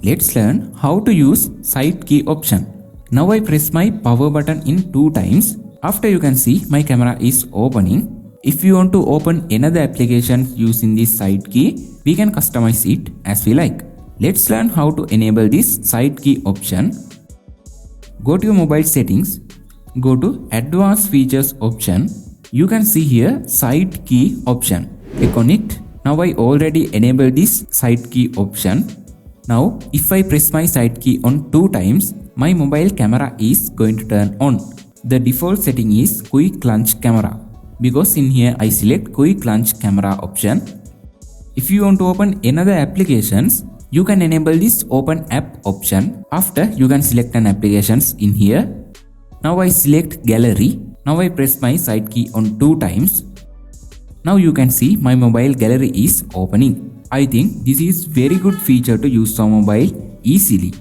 Let's learn how to use side key option. Now I press my power button in 2 times. After you can see my camera is opening. If you want to open another application using this side key, we can customize it as we like. Let's learn how to enable this side key option. Go to your mobile settings. Go to advanced features option. You can see here side key option. Click on it. Now I already enabled this side key option. Now if I press my side key on 2 times, my mobile camera is going to turn on. The default setting is quick launch camera, because in here I select quick launch camera option. If you want to open another applications, you can enable this open app option. After you can select an applications in here. Now I select gallery. Now I press my side key on 2 times. Now you can see my mobile gallery is opening. I think this is very good feature to use on mobile easily.